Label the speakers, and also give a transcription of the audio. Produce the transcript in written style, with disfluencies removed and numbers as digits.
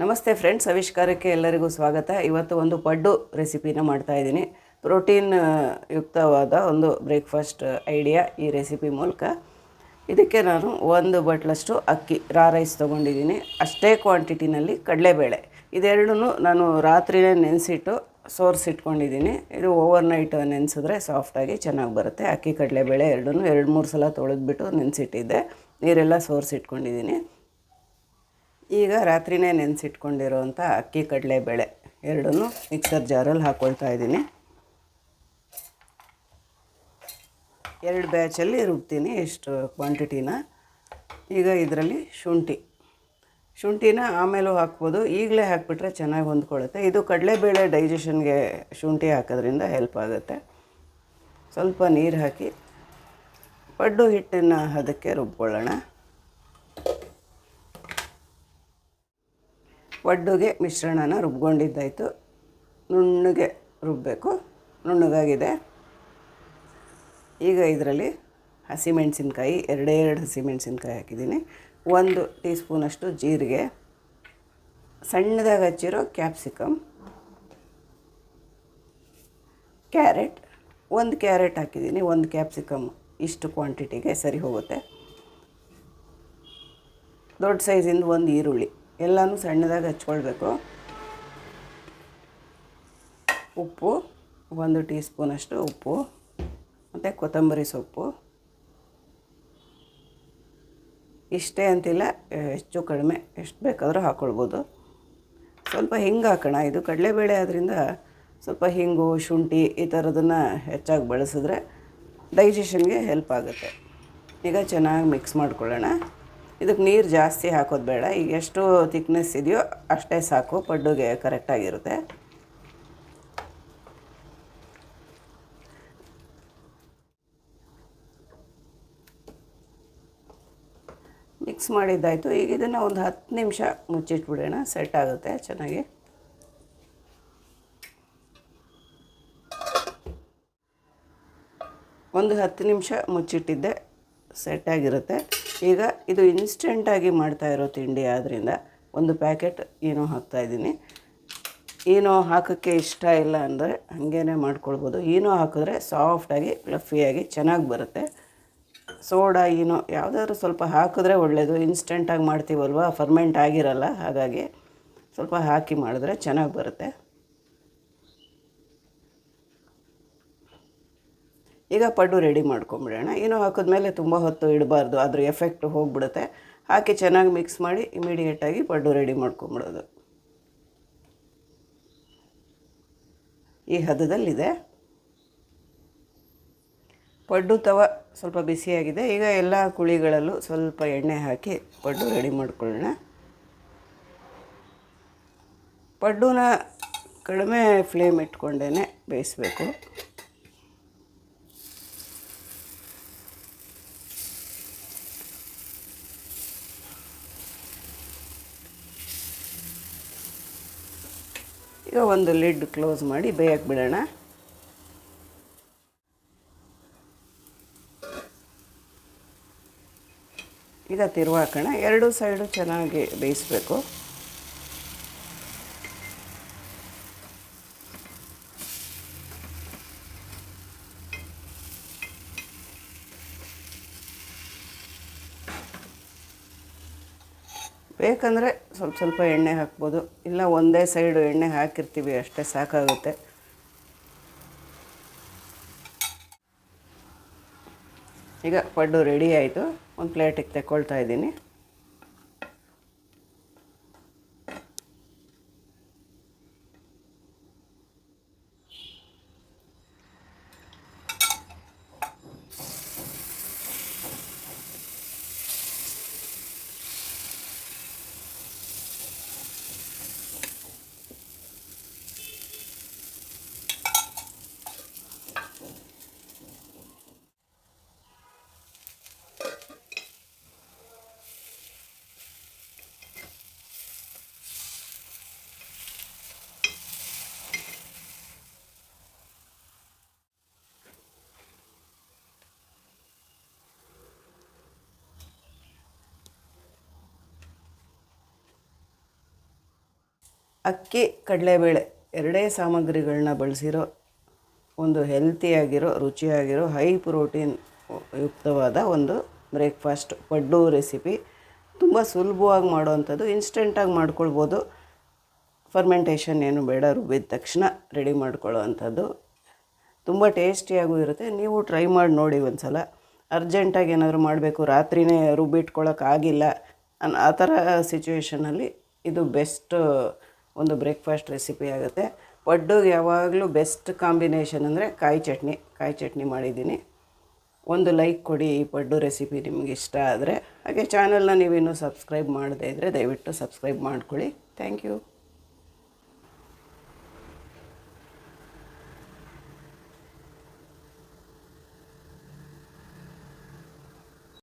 Speaker 1: ನಮಸ್ತೆ ಫ್ರೆಂಡ್ಸ್, ಆವಿಷ್ಕಾರಕ್ಕೆ ಎಲ್ಲರಿಗೂ ಸ್ವಾಗತ. ಇವತ್ತು ಒಂದು ಪಡ್ಡು ರೆಸಿಪಿನ ಮಾಡ್ತಾಯಿದ್ದೀನಿ. ಪ್ರೋಟೀನ್ ಯುಕ್ತವಾದ ಒಂದು ಬ್ರೇಕ್ಫಾಸ್ಟ್ ಐಡಿಯಾ ಈ ರೆಸಿಪಿ ಮೂಲಕ. ಇದಕ್ಕೆ ನಾನು 1 ಬಟ್ಲಷ್ಟು ಅಕ್ಕಿ ರೈಸ್ ತೊಗೊಂಡಿದ್ದೀನಿ. ಅಷ್ಟೇ ಕ್ವಾಂಟಿಟಿನಲ್ಲಿ ಕಡಲೆಬೇಳೆ, ಇದೆರಡೂ ನಾನು ರಾತ್ರಿಯೇ ನೆನೆಸಿಟ್ಟು ಸೋರಿಸಿಟ್ಕೊಂಡಿದ್ದೀನಿ. ಇದು ಓವರ್ನೈಟ್ ನೆನೆಸಿದ್ರೆ ಸಾಫ್ಟಾಗಿ ಚೆನ್ನಾಗಿ ಬರುತ್ತೆ. ಅಕ್ಕಿ ಕಡಲೆಬೇಳೆ ಎರಡೂ 2-3 ಸಲ ತೊಳೆದ್ಬಿಟ್ಟು ನೆನೆಸಿಟ್ಟಿದ್ದೆ, ನೀರೆಲ್ಲ ಸೋರಿಸಿಟ್ಕೊಂಡಿದ್ದೀನಿ. ಈಗ ರಾತ್ರಿಯೇ ನೆನೆಸಿಟ್ಕೊಂಡಿರೋವಂಥ ಅಕ್ಕಿ ಕಡಲೆಬೇಳೆ ಎರಡೂ ಮಿಕ್ಸರ್ ಜಾರಲ್ಲಿ ಹಾಕ್ಕೊಳ್ತಾ ಇದ್ದೀನಿ. 2 ಬ್ಯಾಚಲ್ಲಿ ರುಬ್ತೀನಿ ಇಷ್ಟು ಕ್ವಾಂಟಿಟಿನ. ಈಗ ಇದರಲ್ಲಿ ಶುಂಠಿನ ಆಮೇಲೂ ಹಾಕ್ಬೋದು, ಈಗಲೇ ಹಾಕಿಬಿಟ್ರೆ ಚೆನ್ನಾಗಿ ಹೊಂದ್ಕೊಳ್ಳುತ್ತೆ. ಇದು ಕಡಲೆಬೇಳೆ ಡೈಜೆಷನ್ಗೆ ಶುಂಠಿ ಹಾಕೋದ್ರಿಂದ ಹೆಲ್ಪ್ ಆಗುತ್ತೆ. ಸ್ವಲ್ಪ ನೀರು ಹಾಕಿ ಪಡ್ಡು ಹಿಟ್ಟಿನ ಅದಕ್ಕೆ ರುಬ್ಕೊಳ್ಳೋಣ. ಪಡ್ಡುಗೆ ಮಿಶ್ರಣನ ರುಬ್ಕೊಂಡಿದ್ದಾಯಿತು. ನುಣ್ಣಗೆ ರುಬ್ಬಬೇಕು, ನುಣ್ಣಗಾಗಿದೆ. ಈಗ ಇದರಲ್ಲಿ ಹಸಿಮೆಣಸಿನ್ಕಾಯಿ 2 ಹಸಿಮೆಣಸಿನ್ಕಾಯಿ ಹಾಕಿದ್ದೀನಿ. 1 ಟೀ ಸ್ಪೂನಷ್ಟು ಜೀರಿಗೆ, ಸಣ್ಣದಾಗಿ ಹಚ್ಚಿರೋ ಕ್ಯಾಪ್ಸಿಕಮ್, ಕ್ಯಾರೆಟ್ 1 ಕ್ಯಾರೆಟ್ ಹಾಕಿದ್ದೀನಿ. 1 ಕ್ಯಾಪ್ಸಿಕಮ್ ಇಷ್ಟು ಕ್ವಾಂಟಿಟಿಗೆ ಸರಿ ಹೋಗುತ್ತೆ. ದೊಡ್ಡ ಸೈಜಿಂದ 1 ಈರುಳ್ಳಿ, ಎಲ್ಲನೂ ಸಣ್ಣದಾಗಿ ಹಚ್ಕೊಳ್ಬೇಕು. ಉಪ್ಪು 1 ಟೀ ಸ್ಪೂನಷ್ಟು ಉಪ್ಪು, ಮತ್ತು ಕೊತ್ತಂಬರಿ ಸೊಪ್ಪು. ಇಷ್ಟೇ ಅಂತಿಲ್ಲ, ಹೆಚ್ಚು ಕಡಿಮೆ ಎಷ್ಟು ಬೇಕಾದರೂ ಹಾಕ್ಕೊಳ್ಬೋದು. ಸ್ವಲ್ಪ ಹಿಂಗೆ ಹಾಕೋಣ. ಇದು ಕಡಲೆಬೇಳೆ ಆದ್ದರಿಂದ ಸ್ವಲ್ಪ ಹಿಂಗು, ಶುಂಠಿ ಈ ಥರದನ್ನು ಹೆಚ್ಚಾಗಿ ಬಳಸಿದ್ರೆ ಡೈಜೆಷನ್ಗೆ ಹೆಲ್ಪ್ ಆಗುತ್ತೆ. ಈಗ ಚೆನ್ನಾಗಿ ಮಿಕ್ಸ್ ಮಾಡ್ಕೊಳ್ಳೋಣ. ಇದಕ್ಕೆ ನೀರು ಜಾಸ್ತಿ ಹಾಕೋದು ಬೇಡ. ಈಗ ಎಷ್ಟು ಥಿಕ್ನೆಸ್ ಇದೆಯೋ ಅಷ್ಟೇ ಸಾಕು, ಪಡ್ಡುಗೆ ಕರೆಕ್ಟಾಗಿರುತ್ತೆ. ಮಿಕ್ಸ್ ಮಾಡಿದ್ದಾಯಿತು. ಈಗ ಇದನ್ನು ಒಂದು 10 ನಿಮಿಷ ಮುಚ್ಚಿಟ್ಬಿಡೋಣ, ಸೆಟ್ ಆಗುತ್ತೆ ಚೆನ್ನಾಗಿ. ಒಂದು 10 ನಿಮಿಷ ಮುಚ್ಚಿಟ್ಟಿದ್ದೆ, ಸೆಟ್ಟಾಗಿರುತ್ತೆ. ಈಗ ಇದು ಇನ್ಸ್ಟೆಂಟಾಗಿ ಮಾಡ್ತಾಯಿರೋ ತಿಂಡಿ ಆದ್ದರಿಂದ 1 ಪ್ಯಾಕೆಟ್ ಈನೋ ಹಾಕ್ತಾಯಿದ್ದೀನಿ. ಈನೋ ಹಾಕೋಕ್ಕೆ ಇಷ್ಟ ಇಲ್ಲ ಅಂದರೆ ಹಾಗೇ ಮಾಡ್ಕೊಳ್ಬೋದು. ಈನೋ ಹಾಕಿದ್ರೆ ಸಾಫ್ಟಾಗಿ ಫ್ಲಫಿಯಾಗಿ ಚೆನ್ನಾಗಿ ಬರುತ್ತೆ. ಸೋಡಾ ಈನೋ ಯಾವುದಾದ್ರೂ ಸ್ವಲ್ಪ ಹಾಕಿದ್ರೆ ಒಳ್ಳೆಯದು. ಇನ್ಸ್ಟೆಂಟಾಗಿ ಮಾಡ್ತೀವಲ್ವ, ಫರ್ಮೆಂಟ್ ಆಗಿರಲ್ಲ, ಹಾಗಾಗಿ ಸ್ವಲ್ಪ ಹಾಕಿ ಮಾಡಿದ್ರೆ ಚೆನ್ನಾಗಿ ಬರುತ್ತೆ. ಈಗ ಪಡ್ಡು ರೆಡಿ ಮಾಡ್ಕೊಂಬಿಡೋಣ. ಏನೋ ಹಾಕಿದ್ಮೇಲೆ ತುಂಬ ಹೊತ್ತು ಇಡಬಾರ್ದು, ಅದ್ರ ಎಫೆಕ್ಟ್ ಹೋಗಿಬಿಡುತ್ತೆ. ಹಾಕಿ ಚೆನ್ನಾಗಿ ಮಿಕ್ಸ್ ಮಾಡಿ ಇಮಿಡಿಯೇಟಾಗಿ ಪಡ್ಡು ರೆಡಿ ಮಾಡ್ಕೊಂಬಿಡೋದು. ಈ ಹದದಲ್ಲಿದೆ. ಪಡ್ಡು ತವ ಸ್ವಲ್ಪ ಬಿಸಿಯಾಗಿದೆ. ಈಗ ಎಲ್ಲ ಕುಳಿಗಳಲ್ಲೂ ಸ್ವಲ್ಪ ಎಣ್ಣೆ ಹಾಕಿ ಪಡ್ಡು ರೆಡಿ ಮಾಡ್ಕೊಳ್ಳೋಣ. ಪಡ್ಡುನ ಕಡಿಮೆ ಫ್ಲೇಮ್ ಇಟ್ಕೊಂಡೇ ಬೇಯಿಸಬೇಕು. ಈಗ ಒಂದು ಲಿಡ್ ಕ್ಲೋಸ್ ಮಾಡಿ ಬೇಯಕ್ಕೆ ಬಿಡೋಣ. ಈಗ ತಿರುವಾಕೋಣ. 2 ಸೈಡು ಚೆನ್ನಾಗಿ ಬೇಯಿಸಬೇಕು. ಬೇಕಂದರೆ ಸ್ವಲ್ಪ ಎಣ್ಣೆ ಹಾಕ್ಬೋದು, ಇಲ್ಲ ಒಂದೇ ಸೈಡು ಎಣ್ಣೆ ಹಾಕಿರ್ತೀವಿ ಅಷ್ಟೇ ಸಾಕಾಗುತ್ತೆ. ಈಗ ಪಡ್ಡು ರೆಡಿ ಆಯಿತು. ಒಂದು ಪ್ಲೇಟಿಗೆ ತೆಕ್ಕೊಳ್ತಾ ಇದ್ದೀನಿ. ಅಕ್ಕಿ ಕಡಲೆಬೇಳೆ ಎರಡೇ ಸಾಮಗ್ರಿಗಳನ್ನ ಬಳಸಿರೋ ಒಂದು ಹೆಲ್ತಿಯಾಗಿರೋ ರುಚಿಯಾಗಿರೋ ಹೈ ಪ್ರೋಟೀನ್ ಯುಕ್ತವಾದ ಒಂದು ಬ್ರೇಕ್ಫಾಸ್ಟ್ ಪಡ್ಡು ರೆಸಿಪಿ. ತುಂಬ ಸುಲಭವಾಗಿ ಮಾಡೋವಂಥದ್ದು, ಇನ್ಸ್ಟೆಂಟಾಗಿ ಮಾಡ್ಕೊಳ್ಬೋದು. ಫರ್ಮೆಂಟೇಷನ್ ಏನು ಬೇಡ, ರುಬ್ಬಿದ ತಕ್ಷಣ ರೆಡಿ ಮಾಡ್ಕೊಳ್ಳೋ ಅಂಥದ್ದು. ತುಂಬ ಟೇಸ್ಟಿಯಾಗೂ ಇರುತ್ತೆ. ನೀವು ಟ್ರೈ ಮಾಡಿ ನೋಡಿ ಒಂದು ಸಲ. ಅರ್ಜೆಂಟಾಗಿ ಏನಾದರೂ ಮಾಡಬೇಕು, ರಾತ್ರಿಯೇ ರುಬ್ಬಿಟ್ಕೊಳ್ಳೋಕ್ಕಾಗಿಲ್ಲ ಆ ಥರ ಸಿಚುವೇಷನಲ್ಲಿ ಇದು ಬೆಸ್ಟ್ ಒಂದು ಬ್ರೇಕ್ಫಾಸ್ಟ್ ರೆಸಿಪಿ ಆಗುತ್ತೆ. ಪಡ್ಡುಗೆ ಯಾವಾಗಲೂ ಬೆಸ್ಟ್ ಕಾಂಬಿನೇಷನ್ ಅಂದರೆ ಕಾಯಿ ಚಟ್ನಿ ಮಾಡಿದ್ದೀನಿ. ಒಂದು ಲೈಕ್ ಕೊಡಿ ಈ ಪಡ್ಡು ರೆಸಿಪಿ ನಿಮಗೆ ಇಷ್ಟ ಆದರೆ. ಹಾಗೆ ಚಾನಲ್ನ ನೀವಿನ್ನೂ ಸಬ್ಸ್ಕ್ರೈಬ್ ಮಾಡದೇ ಇದ್ದರೆ ದಯವಿಟ್ಟು ಸಬ್ಸ್ಕ್ರೈಬ್ ಮಾಡ್ಕೊಳ್ಳಿ. Thank you.